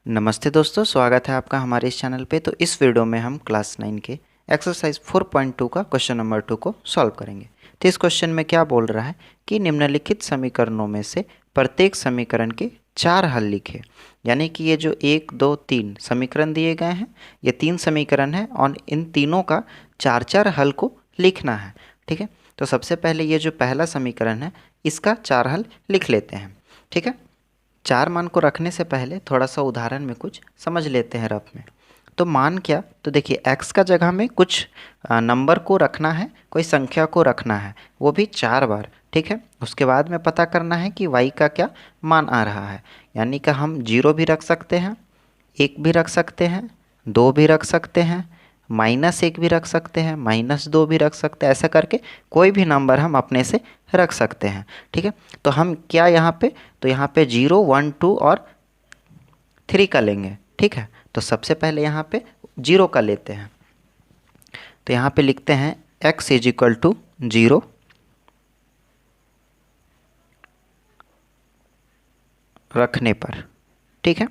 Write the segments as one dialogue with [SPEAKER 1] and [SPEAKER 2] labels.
[SPEAKER 1] नमस्ते दोस्तों, स्वागत है आपका हमारे इस चैनल पे। तो इस वीडियो में हम क्लास 9 के एक्सरसाइज 4.2 का क्वेश्चन नंबर 2 को सॉल्व करेंगे। तो इस क्वेश्चन में क्या बोल रहा है कि निम्नलिखित समीकरणों में से प्रत्येक समीकरण के 4 हल लिखे। यानी कि ये जो 1, 2, 3 समीकरण दिए गए हैं, ये 3 समीकरण हैं और इन तीनों का 4 हल को लिखना है। ठीक है, तो सबसे पहले ये जो पहला समीकरण है इसका 4 हल लिख लेते हैं। ठीक है, 4 मान को रखने से पहले थोड़ा सा उदाहरण में कुछ समझ लेते हैं रफ में। तो मान क्या, तो देखिए x का जगह में कुछ नंबर को रखना है, कोई संख्या को रखना है, वो भी 4 बार। ठीक है, उसके बाद में पता करना है कि y का क्या मान आ रहा है। यानी कि हम 0 भी रख सकते हैं, 1 भी रख सकते हैं, 2 भी रख सकते हैं, -1 भी रख सकते हैं, -2 भी रख सकते हैं। ऐसा करके कोई भी नंबर हम अपने से रख सकते हैं। ठीक है, तो हम क्या यहाँ पे, तो यहाँ पे 0, 1, 2 और 3 का लेंगे। ठीक है, तो सबसे पहले यहाँ पे 0 का लेते हैं। तो यहाँ पे लिखते हैं x = 0 रखने पर। ठीक है,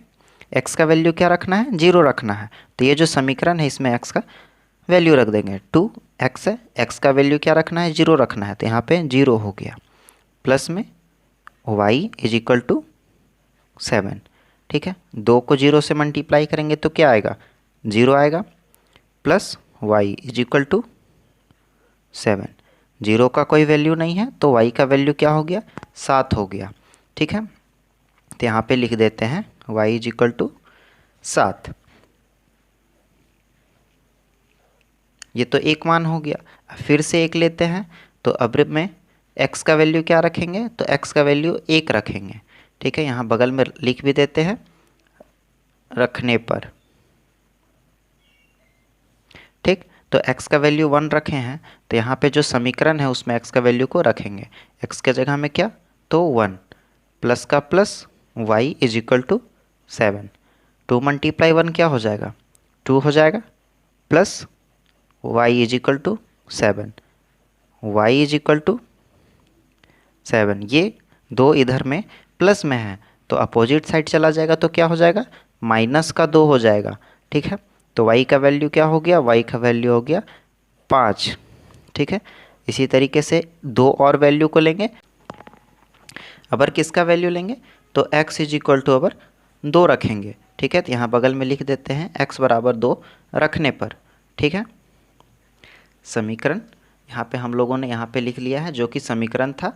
[SPEAKER 1] x का वैल्यू क्या रखना है, 0 रखना है। तो ये जो समीकरण है इसमें x का वैल्यू रख देंगे, 2x है, x का वैल्यू क्या रखना है, 0 रखना है। तो यहाँ पे 0 हो गया, प्लस में y = 7। ठीक है, 2 को 0 से मल्टीप्लाई करेंगे तो क्या आएगा, 0 आएगा, प्लस y = 7। 0 का कोई वैल्यू नहीं है तो y का वैल्यू क्या हो गया, 7 हो गया। ठीक है, तो यहाँ पे लिख देते हैं y = 7। ये तो एक मान हो गया। फिर से एक लेते हैं, तो अब में x का वैल्यू क्या रखेंगे, तो x का वैल्यू 1 रखेंगे। ठीक है, यहाँ बगल में लिख भी देते हैं रखने पर। ठीक, तो x का वैल्यू 1 रखे हैं, तो यहाँ पे जो समीकरण है उसमें x का वैल्यू को रखेंगे। x के जगह में क्या, तो 1, प्लस का प्लस y = 7। 2 × 1 क्या हो जाएगा, 2 हो जाएगा, प्लस y = 7। y = 7, ये 2 इधर में प्लस में है तो अपोजिट साइड चला जाएगा तो क्या हो जाएगा, -2 हो जाएगा। ठीक है, तो y का वैल्यू क्या हो गया, y का वैल्यू हो गया 5। ठीक है, इसी तरीके से 2 और वैल्यू को लेंगे। अबर किसका वैल्यू लेंगे, तो x = अबर 2 रखेंगे। ठीक है, तो यहाँ बगल में लिख देते हैं x = 2 रखने पर। ठीक है, समीकरण यहाँ पे हम लोगों ने यहाँ पे लिख लिया है जो कि समीकरण था।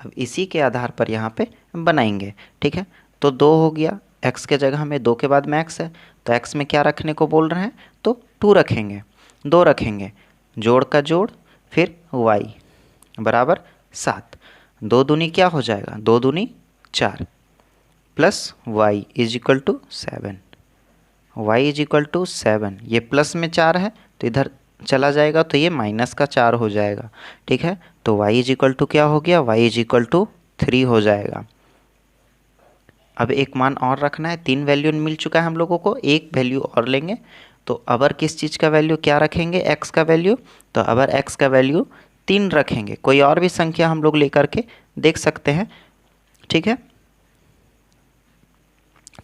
[SPEAKER 1] अब इसी के आधार पर यहाँ पे बनाएंगे। ठीक है, तो 2 हो गया, x के जगह में 2 के बाद में x है, तो x में क्या रखने को बोल रहे हैं, तो 2 रखेंगे, 2 रखेंगे, जोड़ का जोड़, फिर y = 7। 2 दूनी क्या हो जाएगा, 2 दूनी 4, प्लस y = 7। y = 7, ये प्लस में 4 है तो इधर चला जाएगा तो ये -4 हो जाएगा। ठीक है, तो y = क्या हो गया, y = 3 हो जाएगा। अब एक मान और रखना है, 3 वैल्यू मिल चुका है हम लोगों को, एक वैल्यू और लेंगे। तो अबर किस चीज़ का वैल्यू क्या रखेंगे, x का वैल्यू, तो अबर x का वैल्यू 3 रखेंगे। कोई और भी संख्या हम लोग लेकर के देख सकते हैं। ठीक है,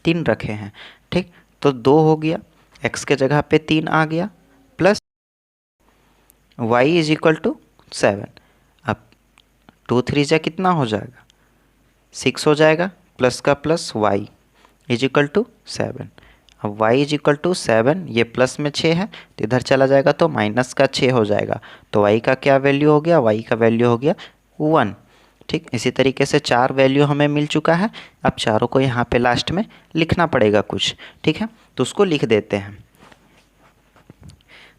[SPEAKER 1] 3 रखे हैं। ठीक, तो 2 हो गया, x के जगह पे 3 आ गया, प्लस y = 7। अब 2 3 जा कितना हो जाएगा, 6 हो जाएगा, प्लस का प्लस y = 7। अब y = 7, ये प्लस में 6 है तो इधर चला जाएगा तो -6 हो जाएगा। तो y का क्या वैल्यू हो गया, y का वैल्यू हो गया 1। ठीक, इसी तरीके से 4 वैल्यू हमें मिल चुका है। अब चारों को यहाँ पे लास्ट में लिखना पड़ेगा कुछ। ठीक है, तो उसको लिख देते हैं।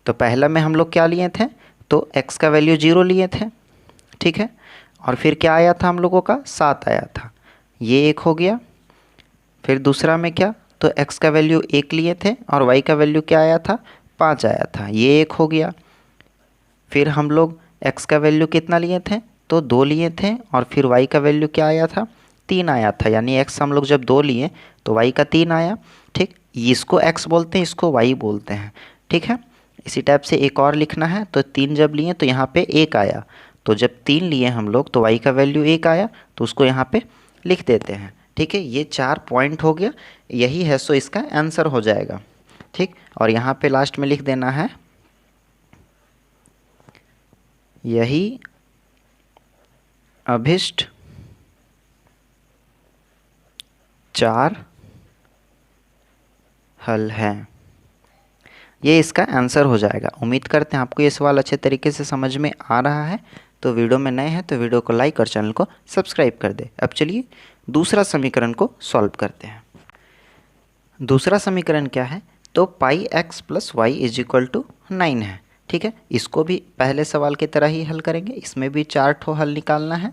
[SPEAKER 1] तो पहला में हम लोग क्या लिए थे, तो x का वैल्यू 0 लिए थे। ठीक है, और फिर क्या आया था हम लोगों का, 7 आया था, ये 1 हो गया। फिर दूसरा में क्या, तो x का वैल्यू 1 लिए थे और y का वैल्यू क्या आया था, 5 आया था, ये 1 हो गया। फिर हम लोग x का वैल्यू कितना लिए थे, तो 2 लिए थे और फिर y का वैल्यू क्या आया था, 3 आया था। यानी x हम लोग जब 2 लिए तो y का 3 आया। ठीक, इसको x बोलते हैं, इसको y बोलते हैं। ठीक है, इसी टाइप से एक और लिखना है, तो 3 जब लिए तो यहाँ पे 1 आया, तो जब 3 लिए हम लोग तो y का वैल्यू 1 आया, तो उसको यहाँ पे लिख देते हैं। ठीक है, ये 4 पॉइंट हो गया, यही है, सो इसका आंसर हो जाएगा। ठीक, और यहाँ पे लास्ट में लिख देना है यही अभिष्ट 4 हल है। ये इसका आंसर हो जाएगा। उम्मीद करते हैं आपको ये सवाल अच्छे तरीके से समझ में आ रहा है। तो वीडियो में नए हैं तो वीडियो को लाइक और चैनल को सब्सक्राइब कर दे। अब चलिए दूसरा समीकरण को सॉल्व करते हैं। दूसरा समीकरण क्या है, तो pi x plus y is equal to 9 है। ठीक है, इसको भी पहले सवाल की तरह ही हल करेंगे। इसमें भी 4 ठो हल निकालना है।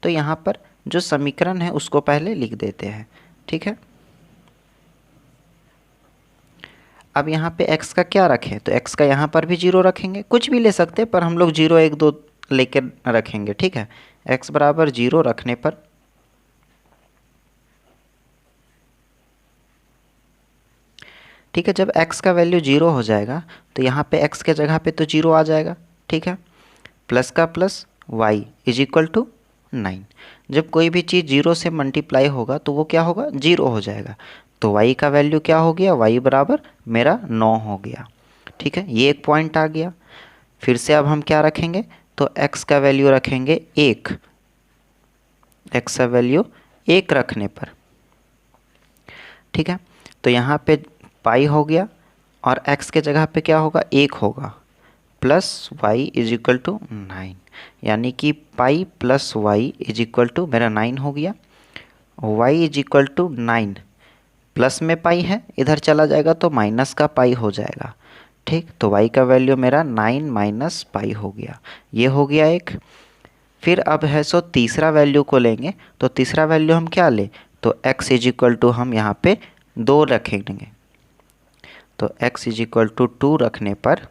[SPEAKER 1] तो यहाँ पर जो समीकरण है उसको पहले लिख देते हैं। ठीक है, अब यहाँ पे x का क्या रखें, तो x का यहाँ पर भी 0 रखेंगे, कुछ भी ले सकते हैं पर हम लोग 0 1 2 लेकर रखेंगे। ठीक है, x बराबर 0 रखने पर ठीक है, जब x का वैल्यू 0 हो जाएगा तो यहाँ पे x के जगह पे तो 0 आ जाएगा। ठीक है, प्लस का plus y is equal to 9। जब कोई भी चीज़ 0 से मल्टीप्लाई होगा तो वो क्या होगा, 0 हो जाएगा। तो y का वैल्यू क्या हो गया, y बराबर मेरा 9 हो गया। ठीक है, ये एक पॉइंट आ गया। फिर से अब हम क्या रखेंगे, तो x का वैल्यू रखेंगे 1। x का वैल्यू 1 रखने पर ठीक है, तो यहाँ पे पाई हो गया और x के जगह पे क्या होगा, 1 होगा, plus y is equal to 9, यानी कि pi plus y is equal to मेरा 9 हो गया। y is equal to 9, plus में पाई है, इधर चला जाएगा तो माइनस का पाई हो जाएगा। ठीक, तो y का वैल्यू मेरा 9 माइनस पाई हो गया। ये हो गया एक। फिर अब है सो तीसरा वैल्यू को लेंगे। तो तीसरा वैल्यू हम क्या लें, तो x इज इक्वल टू हम यहाँ पे 2 रखेंगे। तो x इज इक्वल टू 2 रखने पर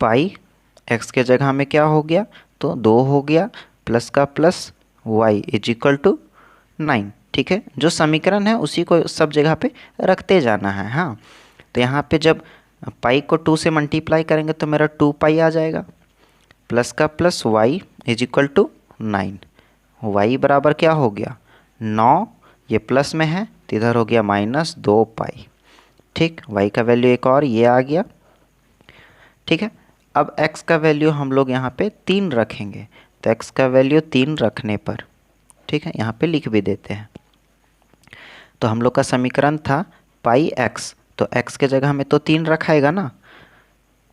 [SPEAKER 1] पाई x के जगह में क्या हो गया, तो 2 हो गया, प्लस का plus y is equal to 9। ठीक है, जो समीकरण है उसी को सब जगह पे रखते जाना है। हाँ, तो यहाँ पे जब पाई को 2 से मल्टीप्लाई करेंगे तो मेरा 2 पाई आ जाएगा, प्लस का plus y is equal to 9। y बराबर क्या हो गया, 9, ये प्लस में है तो इधर हो गया माइनस 2 पाई। ठीक, y का वैल्यू एक और ये आ गया। ठीक है, अब x का वैल्यू हम लोग यहाँ पे 3 रखेंगे। तो x का वैल्यू 3 रखने पर ठीक है, यहाँ पे लिख भी देते हैं। तो हम लोग का समीकरण था पाई x, तो x के जगह में तो 3 रखाएगा ना,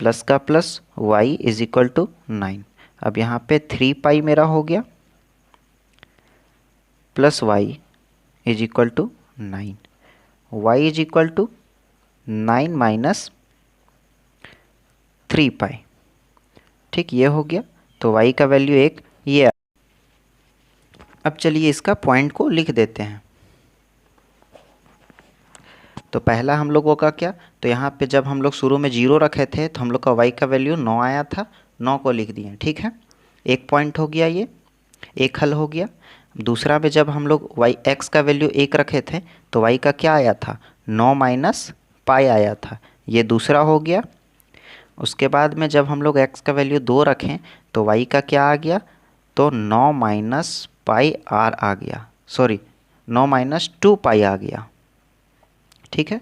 [SPEAKER 1] प्लस का plus y is equal to 9। अब यहाँ पे 3 पाई मेरा हो गया, plus y is equal to 9। y is equal to 9 minus 3 pi. ठीक, ये हो गया। तो y का वैल्यू 1 ये। अब चलिए इसका पॉइंट को लिख देते हैं। तो पहला हम लोगों का क्या, तो यहाँ पे जब हम लोग शुरू में 0 रखे थे तो हम लोग का y का वैल्यू 9 आया था, 9 को लिख दिए। ठीक है, एक पॉइंट हो गया, ये एक हल हो गया। दूसरा में जब हम लोग x का वैल्यू 1 रखे थे तो y का क्या आया था, 9 माइनस पाई आया था, ये दूसरा हो गया। उसके बाद में जब हम लोग x का वैल्यू 2 रखें तो y का क्या आ गया, तो 9 माइनस पाई r आ गया, सॉरी 9 माइनस 2 पाई आ गया। ठीक है,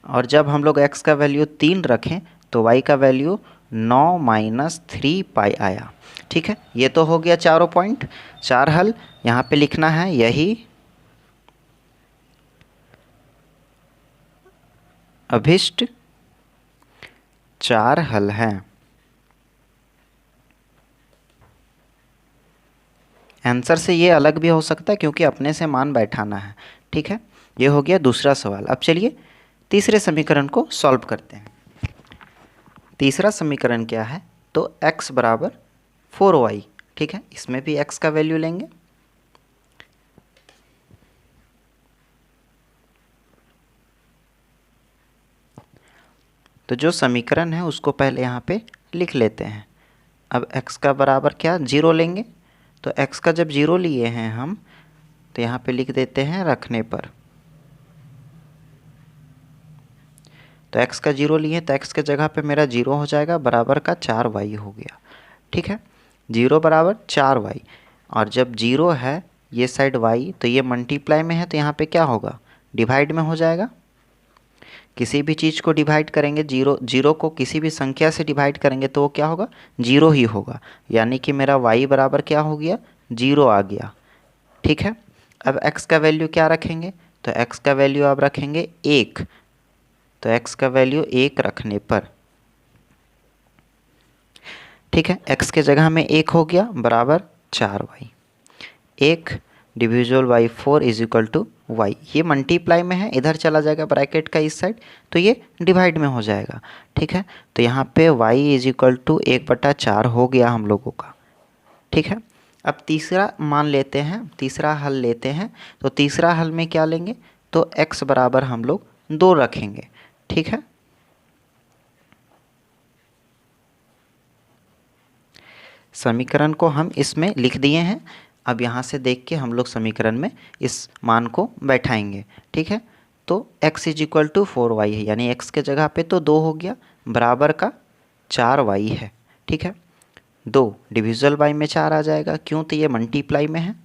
[SPEAKER 1] और जब हम लोग x का वैल्यू 3 रखें तो y का वैल्यू 9 माइनस 3 पाई आया। ठीक है, ये तो हो गया चारों पॉइंट, 4 हल। यहाँ पे लिखना है यही अभिष्ट 4 हल हैं। आंसर से ये अलग भी हो सकता है क्योंकि अपने से मान बैठाना है। ठीक है, ये हो गया दूसरा सवाल। अब चलिए तीसरे समीकरण को सॉल्व करते हैं। तीसरा समीकरण क्या है, तो x बराबर 4y। ठीक है, इसमें भी x का वैल्यू लेंगे। तो जो समीकरण है उसको पहले यहाँ पे लिख लेते हैं। अब x का बराबर क्या, 0 लेंगे। तो x का जब 0 लिए हैं हम तो यहाँ पे लिख देते हैं रखने पर। तो x का 0 लिए तो x के जगह पे मेरा 0 हो जाएगा, बराबर का 4y हो गया। ठीक है, 0 बराबर 4y, और जब 0 है ये साइड y, तो ये मल्टीप्लाई में है तो यहाँ पे क्या होगा, डिवाइड में हो जाएगा। किसी भी चीज़ को डिवाइड करेंगे, जीरो को किसी भी संख्या से डिवाइड करेंगे तो वो क्या होगा, जीरो ही होगा। यानी कि मेरा y बराबर क्या हो गया, जीरो आ गया। ठीक है, अब x का वैल्यू क्या रखेंगे, तो x का वैल्यू आप रखेंगे 1। तो x का वैल्यू 1 रखने पर, ठीक है, x के जगह में 1 हो गया बराबर 4y। 1 डिविजल by 4 is equal to y. ये मल्टीप्लाई में है, इधर चला जाएगा ब्रैकेट का इस साइड, तो ये डिवाइड में हो जाएगा। ठीक है, तो यहाँ पे y इज इक्वल टू 1/4 हो गया हम लोगों का। ठीक है, अब तीसरा मान लेते हैं, तीसरा हल लेते हैं। तो तीसरा हल में क्या लेंगे, तो x बराबर हम लोग 2 रखेंगे। ठीक है, समीकरण को हम इसमें लिख दिए हैं। अब यहाँ से देख के हम लोग समीकरण में इस मान को बैठाएंगे। ठीक है, तो x is equal to 4y है, यानी x के जगह पे तो 2 हो गया, बराबर का 4y है। ठीक है, 2 डिविजल बाई में 4 आ जाएगा, क्यों, तो ये मल्टीप्लाई में है,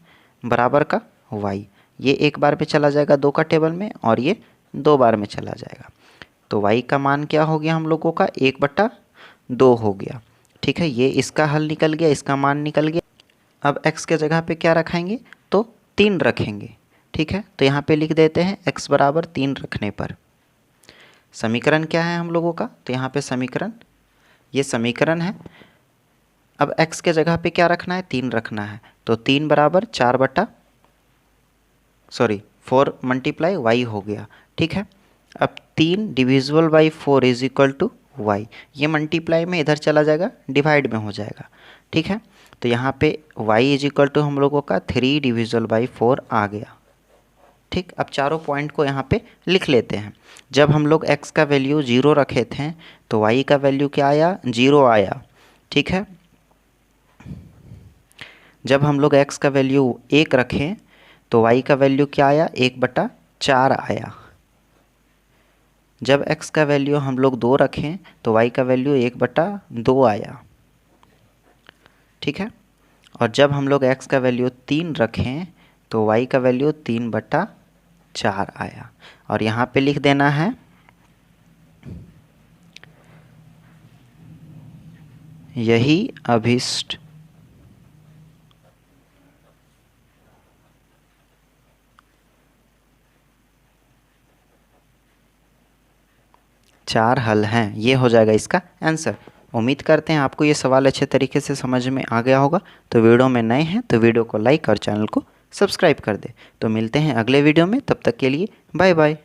[SPEAKER 1] बराबर का y। ये एक बार में चला जाएगा 2 का टेबल में, और ये 2 बार में चला जाएगा। तो y का मान क्या हो गया हम लोगों का, 1/2 हो गया। ठीक है, ये इसका हल निकल गया, इसका मान निकल गया। अब x के जगह पे क्या रखेंगे, तो 3 रखेंगे। ठीक है, तो यहाँ पे लिख देते हैं x बराबर 3 रखने पर समीकरण क्या है हम लोगों का, तो यहाँ पे समीकरण, ये समीकरण है। अब x के जगह पे क्या रखना है, 3 रखना है। तो 3 बराबर 4 मल्टीप्लाई y हो गया। ठीक है, अब 3 divisible by 4 is equal to y। ये मल्टीप्लाई में इधर चला जाएगा, डिवाइड में हो जाएगा। ठीक है, तो यहाँ पे y इज इक्वल टू हम लोगों का 3 डिविजिबल बाई 4 आ गया। ठीक, अब चारों पॉइंट को यहाँ पे लिख लेते हैं। जब हम लोग x का वैल्यू 0 रखे थे तो y का वैल्यू क्या आया, 0 आया। ठीक है, जब हम लोग x का वैल्यू 1 रखें तो y का वैल्यू क्या आया, 1/4 आया। जब x का वैल्यू हम लोग 2 रखें तो y का वैल्यू 1/2 आया। ठीक है, और जब हम लोग x का वैल्यू 3 रखें तो y का वैल्यू 3/4 आया। और यहाँ पे लिख देना है यही अभीष्ट चार हल हैं। ये हो जाएगा इसका आंसर। उम्मीद करते हैं आपको ये सवाल अच्छे तरीके से समझ में आ गया होगा। तो वीडियो में नए हैं तो वीडियो को लाइक और चैनल को सब्सक्राइब कर दे। तो मिलते हैं अगले वीडियो में, तब तक के लिए बाय बाय।